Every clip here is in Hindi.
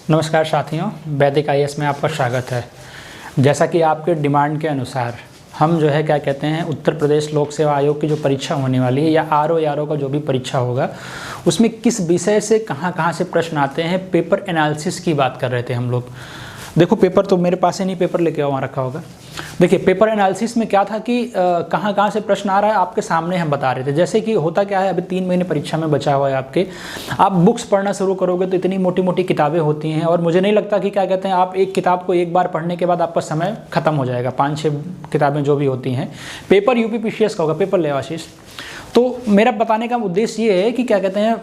नमस्कार साथियों, वैदिक आईएएस में आपका स्वागत है। जैसा कि आपके डिमांड के अनुसार हम जो है क्या कहते हैं उत्तर प्रदेश लोक सेवा आयोग की जो परीक्षा होने वाली है या आरओ का जो भी परीक्षा होगा उसमें किस विषय से कहाँ से प्रश्न आते हैं, पेपर एनालिसिस की बात कर रहे थे हम लोग। देखो पेपर तो मेरे पास ही नहीं, पेपर लेके वहाँ रखा होगा। देखिए पेपर एनालिसिस में क्या था कि कहाँ से प्रश्न आ रहा है आपके सामने हम बता रहे थे। जैसे कि होता क्या है, अभी 3 महीने परीक्षा में बचा हुआ है आपके, आप बुक्स पढ़ना शुरू करोगे तो इतनी मोटी मोटी किताबें होती हैं और मुझे नहीं लगता कि क्या कहते हैं आप एक किताब को एक बार पढ़ने के बाद आपका समय खत्म हो जाएगा। 5-6 किताबें जो भी होती हैं। पेपर यूपीपीसीएस का होगा, पेपर ले आशीष। तो मेरा बताने का उद्देश्य ये है कि क्या कहते हैं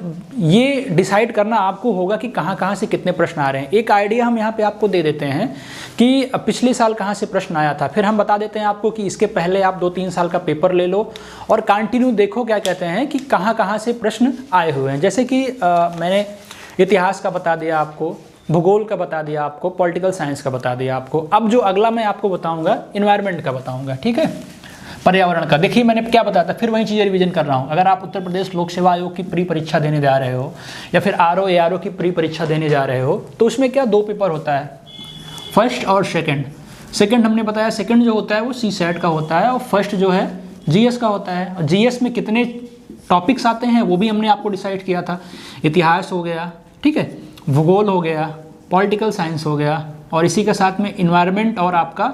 ये डिसाइड करना आपको होगा कि कहाँ से कितने प्रश्न आ रहे हैं। एक आइडिया हम यहाँ पे आपको दे देते हैं कि पिछले साल कहाँ से प्रश्न आया था, फिर हम बता देते हैं आपको कि इसके पहले आप 2-3 साल का पेपर ले लो और कंटिन्यू देखो क्या कहते हैं कि कहाँ से प्रश्न आए हुए हैं। जैसे कि मैंने इतिहास का बता दिया आपको, भूगोल का बता दिया आपको, पॉलिटिकल साइंस का बता दिया आपको। अब जो अगला मैं आपको बताऊँगा एनवायरनमेंट का बताऊँगा, ठीक है, पर्यावरण का। देखिए मैंने क्या बताया था, फिर वही चीज़ें रिवीजन कर रहा हूँ। अगर आप उत्तर प्रदेश लोक सेवा आयोग की प्री परीक्षा देने जा रहे हो या फिर आरओ की प्री परीक्षा देने जा रहे हो तो उसमें क्या 2 पेपर होता है, फर्स्ट और सेकंड हमने बताया। सेकंड जो होता है वो CSAT का होता है और फर्स्ट जो है GS का होता है। और GS में कितने टॉपिक्स आते हैं वो भी हमने आपको डिसाइड किया था। इतिहास हो गया, ठीक है, भूगोल हो गया, पॉलिटिकल साइंस हो गया और इसी के साथ में इन्वायरमेंट और आपका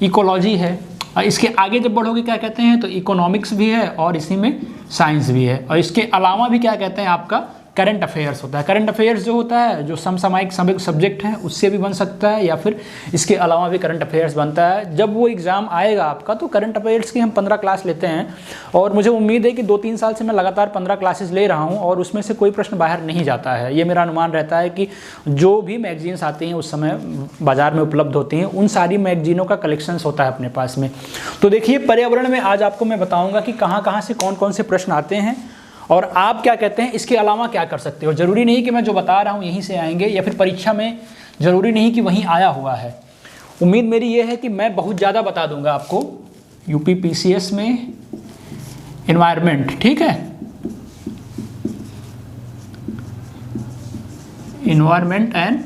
इकोलॉजी है। और इसके आगे जब बढ़ोगे क्या कहते हैं तो इकोनॉमिक्स भी है और इसी में साइंस भी है। और इसके अलावा भी क्या कहते हैं आपका करंट अफेयर्स होता है। करंट अफेयर्स जो होता है जो समसामयिक सब्जेक्ट हैं उससे भी बन सकता है या फिर इसके अलावा भी करंट अफेयर्स बनता है। जब वो एग्ज़ाम आएगा आपका तो करंट अफेयर्स की हम 15 क्लास लेते हैं और मुझे उम्मीद है कि 2-3 साल से मैं लगातार 15 क्लासेस ले रहा हूँ और उसमें से कोई प्रश्न बाहर नहीं जाता है। ये मेरा अनुमान रहता है कि जो भी मैगजीन्स आती हैं उस समय बाज़ार में उपलब्ध होती हैं उन सारी मैगजीनों का कलेक्शंस होता है अपने पास में। तो देखिए पर्यावरण में आज आपको मैं बताऊँगा कि कहाँ से कौन से प्रश्न आते हैं और आप क्या कहते हैं इसके अलावा क्या कर सकते हो। ज़रूरी नहीं कि मैं जो बता रहा हूँ यहीं से आएंगे या फिर परीक्षा में ज़रूरी नहीं कि वहीं आया हुआ है। उम्मीद मेरी ये है कि मैं बहुत ज़्यादा बता दूंगा आपको यूपीपीसीएस में एनवायरनमेंट, ठीक है, एनवायरनमेंट एंड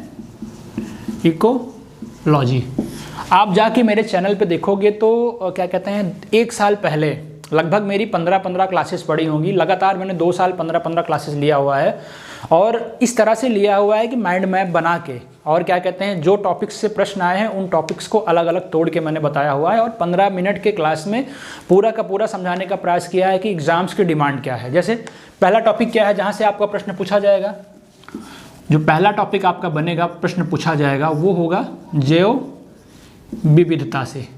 इकोलॉजी। आप जाके मेरे चैनल पे देखोगे तो क्या कहते हैं 1 साल पहले लगभग मेरी 15 क्लासेस पढ़ी होंगी। लगातार मैंने 2 साल 15 क्लासेस लिया हुआ है और इस तरह से लिया हुआ है कि माइंड मैप बना के और क्या कहते हैं जो टॉपिक्स से प्रश्न आए हैं उन टॉपिक्स को अलग अलग तोड़ के मैंने बताया हुआ है और 15 मिनट के क्लास में पूरा का पूरा समझाने का प्रयास किया है कि एग्जाम्स की डिमांड क्या है। जैसे पहला टॉपिक क्या है जहाँ से आपका प्रश्न पूछा जाएगा, जो पहला टॉपिक आपका बनेगा प्रश्न पूछा जाएगा वो होगा जैव विविधता से,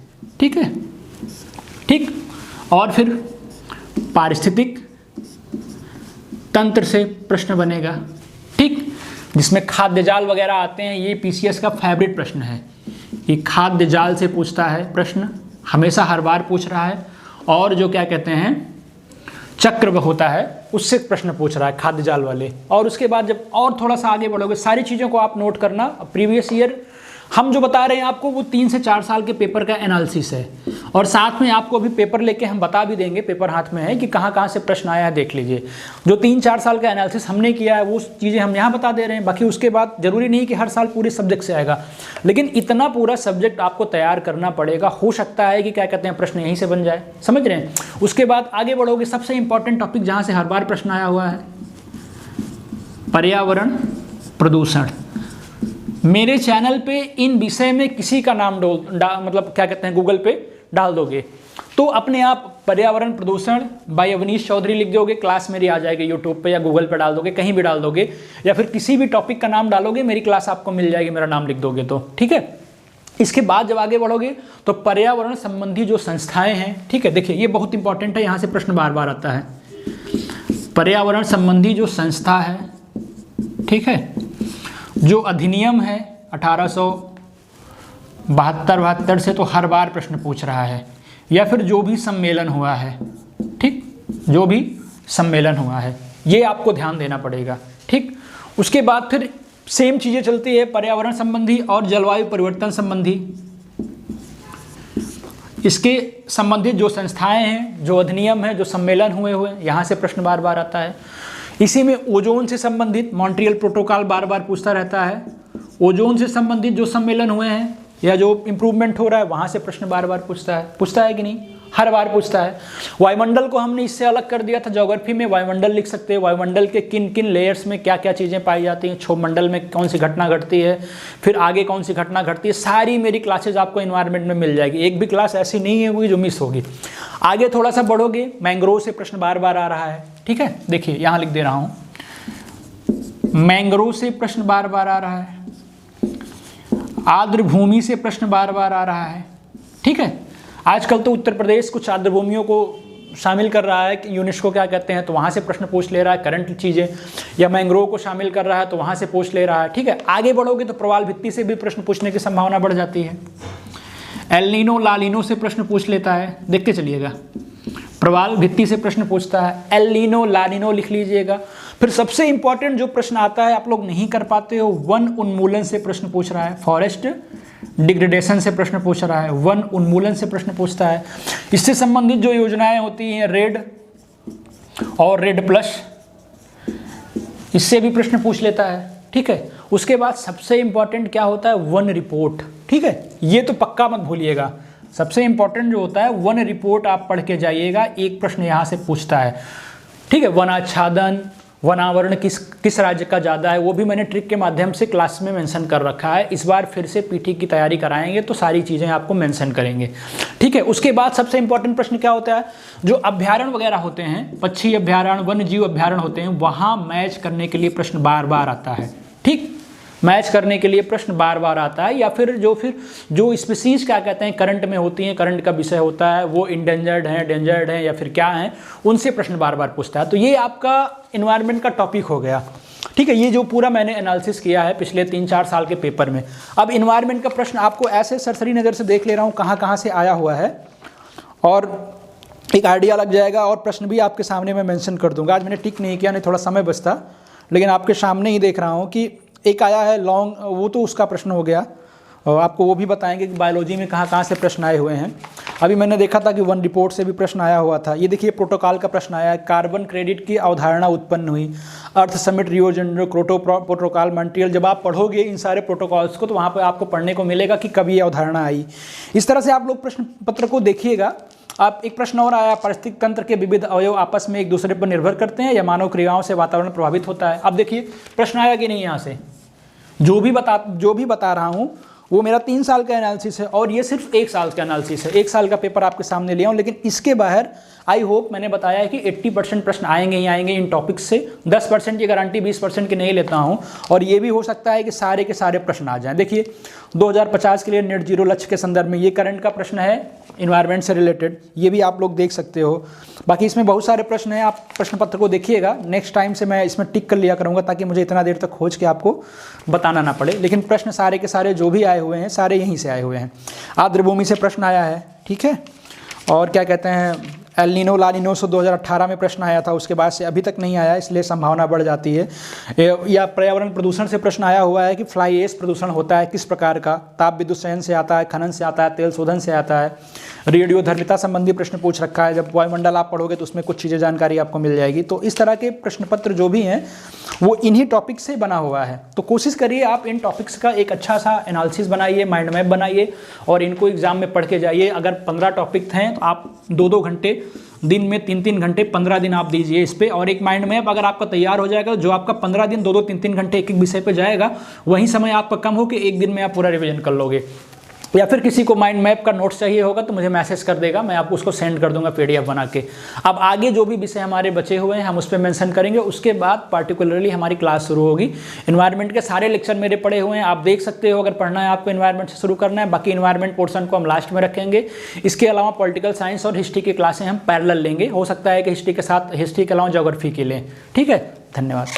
ठीक है, ठीक। और फिर पारिस्थितिक तंत्र से प्रश्न बनेगा, ठीक, जिसमें खाद्य जाल वगैरह आते हैं। ये पीसीएस का फेवरेट प्रश्न है, ये खाद्य जाल से पूछता है प्रश्न, हमेशा हर बार पूछ रहा है। और जो क्या कहते हैं चक्र होता है उससे प्रश्न पूछ रहा है खाद्य जाल वाले। और उसके बाद जब और थोड़ा सा आगे बढ़ोगे सारी चीज़ों को आप नोट करना। प्रीवियस ईयर हम जो बता रहे हैं आपको वो 3 से 4 साल के पेपर का एनालिसिस है और साथ में आपको अभी पेपर लेके हम बता भी देंगे, पेपर हाथ में है कि कहाँ से प्रश्न आया है देख लीजिए। जो 3-4 साल का एनालिसिस हमने किया है वो चीज़ें हम यहाँ बता दे रहे हैं। बाकी उसके बाद ज़रूरी नहीं कि हर साल पूरे सब्जेक्ट से आएगा, लेकिन इतना पूरा सब्जेक्ट आपको तैयार करना पड़ेगा। हो सकता है कि क्या कहते हैं प्रश्न यहीं से बन जाए, समझ रहे हैं। उसके बाद आगे बढ़ोगे, सबसे इंपॉर्टेंट टॉपिक जहाँ से हर बार प्रश्न आया हुआ है पर्यावरण प्रदूषण। मेरे चैनल पे इन विषय में किसी का नाम मतलब क्या कहते हैं गूगल पे डाल दोगे तो अपने आप पर्यावरण प्रदूषण बाय अवनीश चौधरी लिख दोगे, क्लास मेरी आ जाएगी यूट्यूब पे या गूगल पे डाल दोगे, कहीं भी डाल दोगे या फिर किसी भी टॉपिक का नाम डालोगे मेरी क्लास आपको मिल जाएगी, मेरा नाम लिख दोगे तो, ठीक है। इसके बाद जब आगे बढ़ोगे तो पर्यावरण संबंधी जो संस्थाएं हैं, ठीक है, देखिए ये बहुत इंपॉर्टेंट है, यहाँ से प्रश्न बार बार आता है। पर्यावरण संबंधी जो संस्था है, ठीक है, जो अधिनियम है 1872-72 से तो हर बार प्रश्न पूछ रहा है, या फिर जो भी सम्मेलन हुआ है, ठीक, जो भी सम्मेलन हुआ है ये आपको ध्यान देना पड़ेगा, ठीक। उसके बाद फिर सेम चीज़ें चलती है पर्यावरण संबंधी और जलवायु परिवर्तन संबंधी। इसके संबंधित जो संस्थाएं हैं, जो अधिनियम है, जो सम्मेलन हुए यहाँ से प्रश्न बार बार आता है। इसी में ओजोन से संबंधित मॉन्ट्रियल प्रोटोकॉल बार बार पूछता रहता है। ओजोन से संबंधित जो सम्मेलन हुए हैं या जो इम्प्रूवमेंट हो रहा है वहाँ से प्रश्न बार बार पूछता है कि नहीं, हर बार पूछता है। वायुमंडल को हमने इससे अलग कर दिया था, ज्योग्राफी में वायुमंडल लिख सकते हैं, वायुमंडल के किन किन लेयर्स में क्या क्या चीज़ें पाई जाती हैं, क्षोभमंडल में कौन सी घटना घटती है, फिर आगे कौन सी घटना घटती है, सारी मेरी क्लासेज आपको एनवायरनमेंट में मिल जाएगी, एक भी क्लास ऐसी नहीं है जो मिस होगी। आगे थोड़ा सा बढ़ोगे, मैंग्रोव से प्रश्न बार बार आ रहा है, ठीक है, देखिए यहाँ लिख दे रहा हूँ, मैंग्रोव से प्रश्न बार बार आ रहा है, आर्द्र भूमि से प्रश्न बार बार आ रहा है, ठीक है। आजकल तो उत्तर प्रदेश कुछ आर्द्र भूमियों को शामिल कर रहा है कि यूनेस्को क्या कहते हैं, तो वहाँ से प्रश्न पूछ ले रहा है करंट चीज़ें, या मैंग्रोव को शामिल कर रहा है तो वहाँ से पूछ ले रहा है, ठीक है। आगे बढ़ोगे तो प्रवाल भित्ति से भी प्रश्न पूछने की संभावना बढ़ जाती है। एल नीनो ला नीनो से प्रश्न पूछ लेता है, देख के चलिएगा, प्रवाल भित्ति से प्रश्न पूछता है, एल नीनो ला नीनो लिख लीजिएगा। फिर सबसे इंपॉर्टेंट जो प्रश्न आता है आप लोग नहीं कर पाते हो, वन उन्मूलन से प्रश्न पूछ रहा है, फॉरेस्ट डिग्रेडेशन से प्रश्न पूछ रहा है, वन उन्मूलन से प्रश्न पूछता है। इससे संबंधित जो योजनाएं होती हैं रेड और रेड प्लस, इससे भी प्रश्न पूछ लेता है, ठीक है। उसके बाद सबसे इंपॉर्टेंट क्या होता है, वन रिपोर्ट, ठीक है, ये तो पक्का मत भूलिएगा। सबसे इंपॉर्टेंट जो होता है वन रिपोर्ट आप पढ़ के जाइएगा, एक प्रश्न यहाँ से पूछता है, ठीक है। वनाच्छादन, वनावरण किस राज्य का ज़्यादा है, वो भी मैंने ट्रिक के माध्यम से क्लास में मेंशन कर रखा है। इस बार फिर से पीटी की तैयारी कराएंगे तो सारी चीज़ें आपको मेंशन करेंगे, ठीक है। उसके बाद सबसे इंपॉर्टेंट प्रश्न क्या होता है, जो अभ्यारण्य वगैरह होते हैं, पक्षी अभ्यारण्य, वन्य जीव अभ्यारण्य होते हैं, वहाँ मैच करने के लिए प्रश्न बार बार आता है, ठीक, मैच करने के लिए प्रश्न बार बार आता है। या फिर जो स्पीसीज क्या कहते हैं करंट में होती हैं, करंट का विषय होता है, वो इंडेंजर्ड हैं, डेंजर्ड हैं या फिर क्या हैं, उनसे प्रश्न बार बार पूछता है। तो ये आपका एनवायरनमेंट का टॉपिक हो गया, ठीक है। ये जो पूरा मैंने एनालिसिस किया है पिछले 3-4 साल के पेपर में। अब एनवायरनमेंट का प्रश्न आपको ऐसे सरसरी नज़र से देख ले रहा हूँ कहाँ कहाँ से आया हुआ है, और एक आइडिया लग जाएगा, और प्रश्न भी आपके सामने मैं मेंशन कर दूंगा। आज मैंने टिक नहीं किया, नहीं थोड़ा समय बचता, लेकिन आपके सामने ही देख रहा हूँ कि एक आया है लॉन्ग, वो तो उसका प्रश्न हो गया, और आपको वो भी बताएंगे कि बायोलॉजी में कहाँ कहाँ से प्रश्न आए हुए हैं। अभी मैंने देखा था कि वन रिपोर्ट से भी प्रश्न आया हुआ था। ये देखिए प्रोटोकॉल का प्रश्न आया है, कार्बन क्रेडिट की अवधारणा उत्पन्न हुई, अर्थ समिट, रियो जेनेरो, क्योटो प्रोटोकॉल, मॉन्ट्रियल। जब आप पढ़ोगे इन सारे प्रोटोकॉल्स को तो वहाँ पर आपको पढ़ने को मिलेगा कि कब ये अवधारणा आई। इस तरह से आप लोग प्रश्न पत्र को देखिएगा। आप एक प्रश्न और आया, पारिस्थितिक तंत्र के विविध अवयव आपस में एक दूसरे पर निर्भर करते हैं या मानव क्रियाओं से वातावरण प्रभावित होता है। अब देखिए प्रश्न आया कि नहीं, यहाँ से जो भी बता रहा हूँ वो मेरा 3 साल का एनालिसिस है, और ये सिर्फ 1 साल का एनालिसिस है। 1 साल का पेपर आपके सामने लिया हूँ, लेकिन इसके बाहर आई होप मैंने बताया है कि 80% प्रश्न आएंगे ही आएंगे इन टॉपिक्स से। 10% की गारंटी 20% की नहीं लेता हूँ, और ये भी हो सकता है कि सारे के सारे प्रश्न आ जाएं। देखिए 2050 के लिए नेट जीरो लक्ष्य के संदर्भ में ये करंट का प्रश्न है, इन्वायरमेंट से रिलेटेड, ये भी आप लोग देख सकते हो। बाकी इसमें बहुत सारे प्रश्न हैं, आप प्रश्न पत्र को देखिएगा। नेक्स्ट टाइम से मैं इसमें टिक कर लिया करूँगा ताकि मुझे इतना देर तक खोज के आपको बताना ना पड़े। लेकिन प्रश्न सारे के सारे जो भी आए हुए हैं सारे यहीं से आए हुए हैं। आर्द्र भूमि से प्रश्न आया है, ठीक है, और क्या कहते हैं एल नीनो ला नीनो से 2018 में प्रश्न आया था, उसके बाद से अभी तक नहीं आया, इसलिए संभावना बढ़ जाती है। या पर्यावरण प्रदूषण से प्रश्न आया हुआ है कि फ्लाई ऐश प्रदूषण होता है किस प्रकार का, ताप विद्युत संयंत्र से आता है, खनन से आता है, तेल शोधन से आता है। रेडियोधर्मिता संबंधी प्रश्न पूछ रखा है, जब वायुमंडल आप पढ़ोगे तो उसमें कुछ चीज़ें जानकारी आपको मिल जाएगी। तो इस तरह के प्रश्न पत्र जो भी हैं वो इन्हीं टॉपिक से बना हुआ है। तो कोशिश करिए आप इन टॉपिक्स का एक अच्छा सा एनालिसिस बनाइए, माइंड मैप बनाइए, और इनको एग्जाम में पढ़ के जाइए। अगर 15 टॉपिक हैं तो आप 2-2 घंटे दिन में, 3-3 घंटे, 15 दिन आप दीजिए इस पे। और एक माइंड मैप अगर आपका तैयार हो जाएगा, जो आपका 15 दिन 2-2, 3-3 घंटे एक विषय पे जाएगा, वहीं समय आपका कम हो कि एक दिन में आप पूरा रिवीजन कर लोगे। या फिर किसी को माइंड मैप का नोट्स चाहिए होगा तो मुझे मैसेज कर देगा, मैं आपको उसको सेंड कर दूंगा PDF बना के। अब आगे जो भी विषय हमारे बचे हुए हैं हम उस पर मेंशन करेंगे। उसके बाद पार्टिकुलरली हमारी क्लास शुरू होगी। एनवायरनमेंट के सारे लेक्चर मेरे पड़े हुए हैं, आप देख सकते हो। अगर पढ़ना है आपको एनवायरनमेंट से शुरू करना है, बाकी एनवायरनमेंट पोर्शन को हम लास्ट में रखेंगे। इसके अलावा पॉलिटिकल साइंस और हिस्ट्री की क्लासें हम पैरेलल लेंगे। हो सकता है कि हिस्ट्री के साथ, हिस्ट्री के अलावा ज्योग्राफी की लें, ठीक है। धन्यवाद।